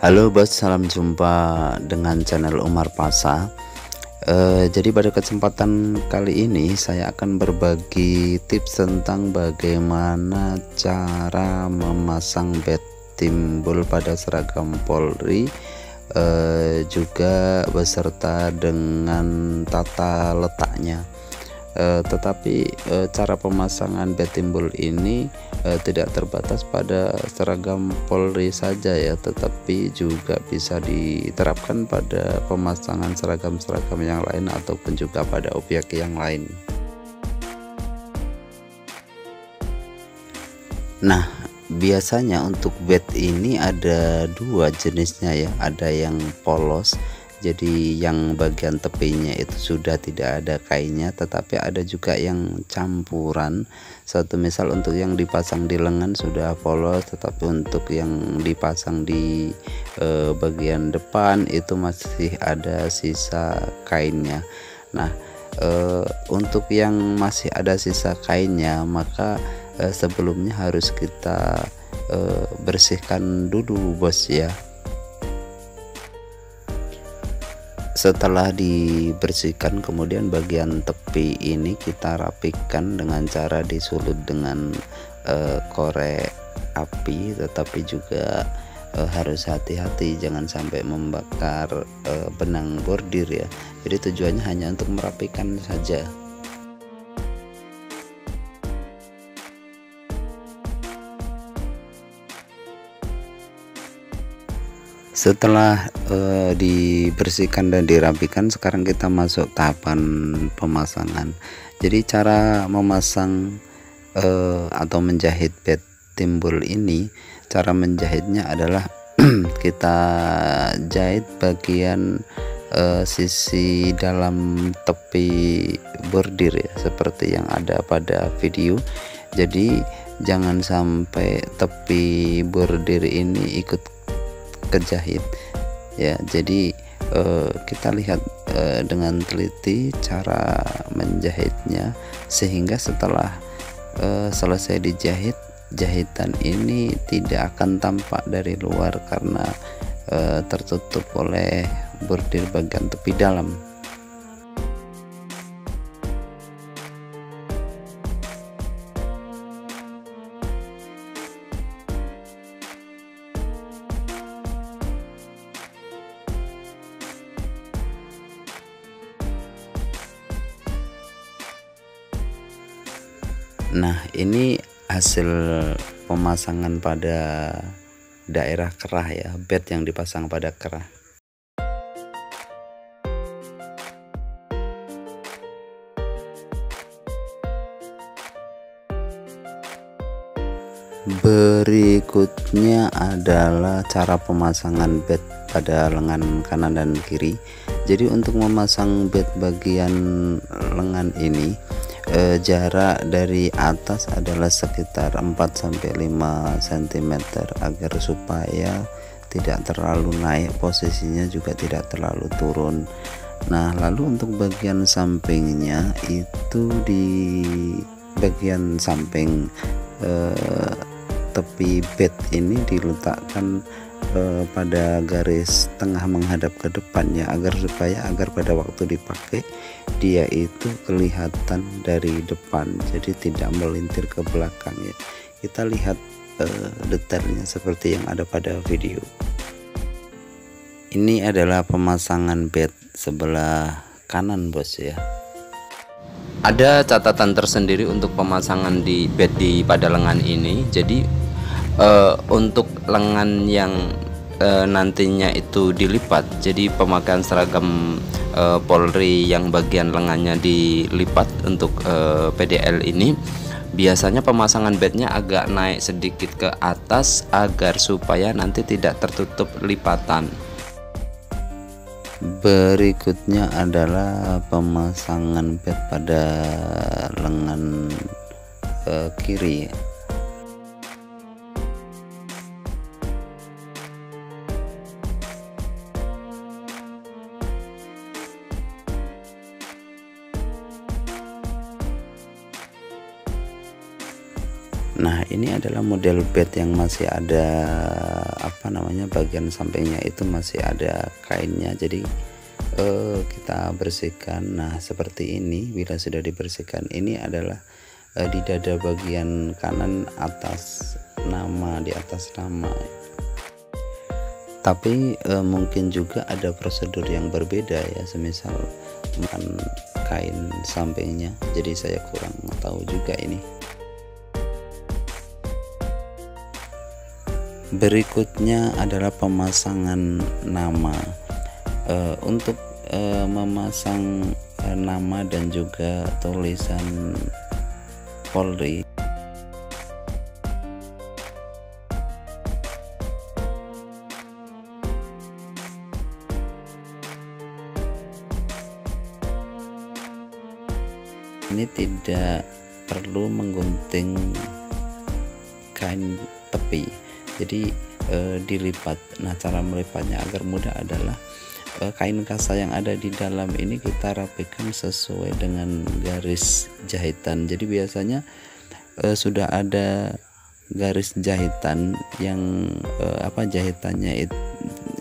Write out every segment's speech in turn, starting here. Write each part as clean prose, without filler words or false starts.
Halo bos, salam jumpa dengan channel Umar Pasa. Jadi pada kesempatan kali ini saya akan berbagi tips tentang bagaimana cara memasang bed timbul pada seragam Polri, juga beserta dengan tata letaknya. Tetapi cara pemasangan bed timbul ini tidak terbatas pada seragam Polri saja ya, tetapi juga bisa diterapkan pada pemasangan seragam-seragam yang lain ataupun juga pada objek yang lain. Nah, biasanya untuk bed ini ada dua jenisnya ya, ada yang polos, jadi yang bagian tepinya itu sudah tidak ada kainnya, tetapi ada juga yang campuran. Satu misal untuk yang dipasang di lengan sudah polos, tetapi untuk yang dipasang di bagian depan itu masih ada sisa kainnya. Nah, untuk yang masih ada sisa kainnya, maka sebelumnya harus kita bersihkan dulu bos ya. Setelah dibersihkan, kemudian bagian tepi ini kita rapikan dengan cara disulut dengan korek api, tetapi juga harus hati-hati jangan sampai membakar benang bordir ya. Jadi tujuannya hanya untuk merapikan saja. Setelah dibersihkan dan dirapikan, sekarang kita masuk tahapan pemasangan. Jadi cara memasang atau menjahit bed timbul ini, cara menjahitnya adalah kita jahit bagian sisi dalam tepi bordir ya, seperti yang ada pada video. Jadi jangan sampai tepi bordir ini ikut kejahit ya. Jadi kita lihat dengan teliti cara menjahitnya, sehingga setelah selesai dijahit, jahitan ini tidak akan tampak dari luar karena tertutup oleh bordir bagian tepi dalam. Nah, ini hasil pemasangan pada daerah kerah ya, bed yang dipasang pada kerah. Berikutnya adalah cara pemasangan bed pada lengan kanan dan kiri. Jadi untuk memasang bed bagian lengan ini, jarak dari atas adalah sekitar 4-5 cm agar supaya tidak terlalu naik posisinya, juga tidak terlalu turun. Nah, lalu untuk bagian sampingnya itu di bagian samping tepi bed ini diletakkan pada garis tengah menghadap ke depan ya, agar pada waktu dipakai dia itu kelihatan dari depan, jadi tidak melintir ke belakang ya. Kita lihat detailnya seperti yang ada pada video. Ini adalah pemasangan bed sebelah kanan bos ya. Ada catatan tersendiri untuk pemasangan di bed pada lengan ini. Jadi untuk lengan yang nantinya itu dilipat, jadi pemakaian seragam Polri yang bagian lengannya dilipat untuk PDL ini, biasanya pemasangan bednya agak naik sedikit ke atas agar supaya nanti tidak tertutup lipatan. Berikutnya adalah pemasangan bed pada lengan kiri. Nah, ini adalah model bed yang masih ada bagian sampingnya itu masih ada kainnya, jadi kita bersihkan. Nah, seperti ini. Bila sudah dibersihkan, ini adalah di dada bagian kanan atas nama, di atas nama. Tapi mungkin juga ada prosedur yang berbeda ya, semisal kain sampingnya, jadi saya kurang tahu juga ini. Berikutnya adalah pemasangan nama. Untuk memasang nama dan juga tulisan Polri, ini tidak perlu menggunting kain tepi, jadi dilipat. Nah, cara melipatnya agar mudah adalah kain kasa yang ada di dalam ini kita rapikan sesuai dengan garis jahitan. Jadi biasanya sudah ada garis jahitan yang jahitannya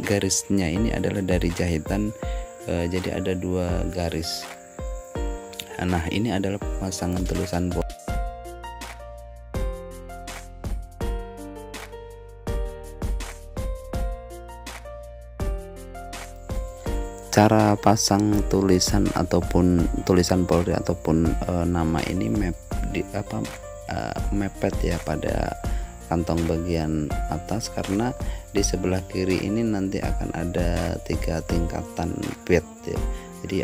garisnya ini adalah dari jahitan, jadi ada 2 garis. Nah, ini adalah pemasangan tulisan Polri. Cara pasang tulisan ataupun tulisan Polri ataupun nama ini mepet ya pada kantong bagian atas, karena di sebelah kiri ini nanti akan ada 3 tingkatan bed ya. Jadi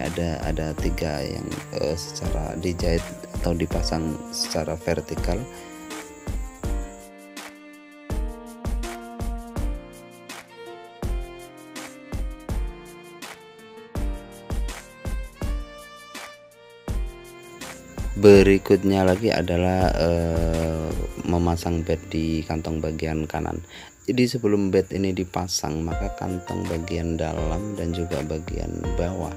ada 3 yang secara dijahit atau dipasang secara vertikal. Berikutnya lagi adalah memasang bed di kantong bagian kanan. Jadi sebelum bed ini dipasang, maka kantong bagian dalam dan juga bagian bawah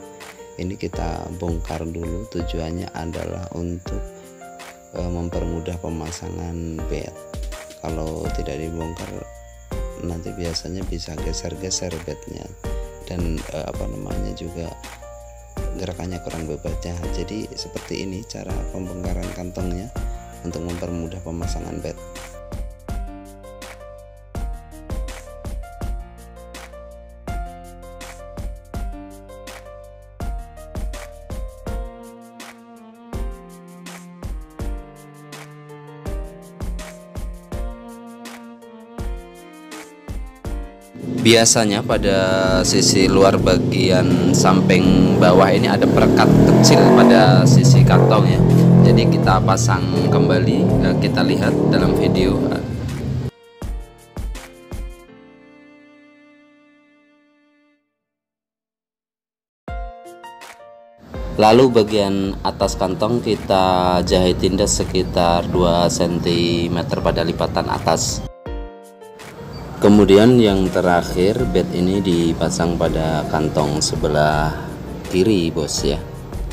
ini kita bongkar dulu. Tujuannya adalah untuk mempermudah pemasangan bed. Kalau tidak dibongkar, nanti biasanya bisa geser-geser bednya dan juga gerakannya kurang bebas. Jadi seperti ini cara pembongkaran kantongnya untuk mempermudah pemasangan bed. Biasanya pada sisi luar bagian samping bawah ini ada perekat kecil pada sisi kantong ya. Jadi kita pasang kembali, kita lihat dalam video. Lalu bagian atas kantong kita jahit tindas sekitar 2 cm pada lipatan atas. Kemudian yang terakhir, bed ini dipasang pada kantong sebelah kiri bos ya.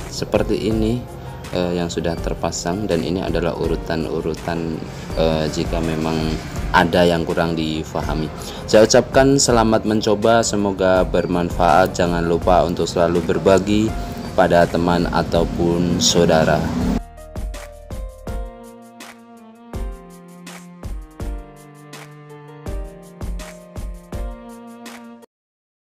Seperti ini yang sudah terpasang, dan ini adalah urutan-urutan jika memang ada yang kurang difahami. Saya ucapkan selamat mencoba, semoga bermanfaat. Jangan lupa untuk selalu berbagi pada teman ataupun saudara.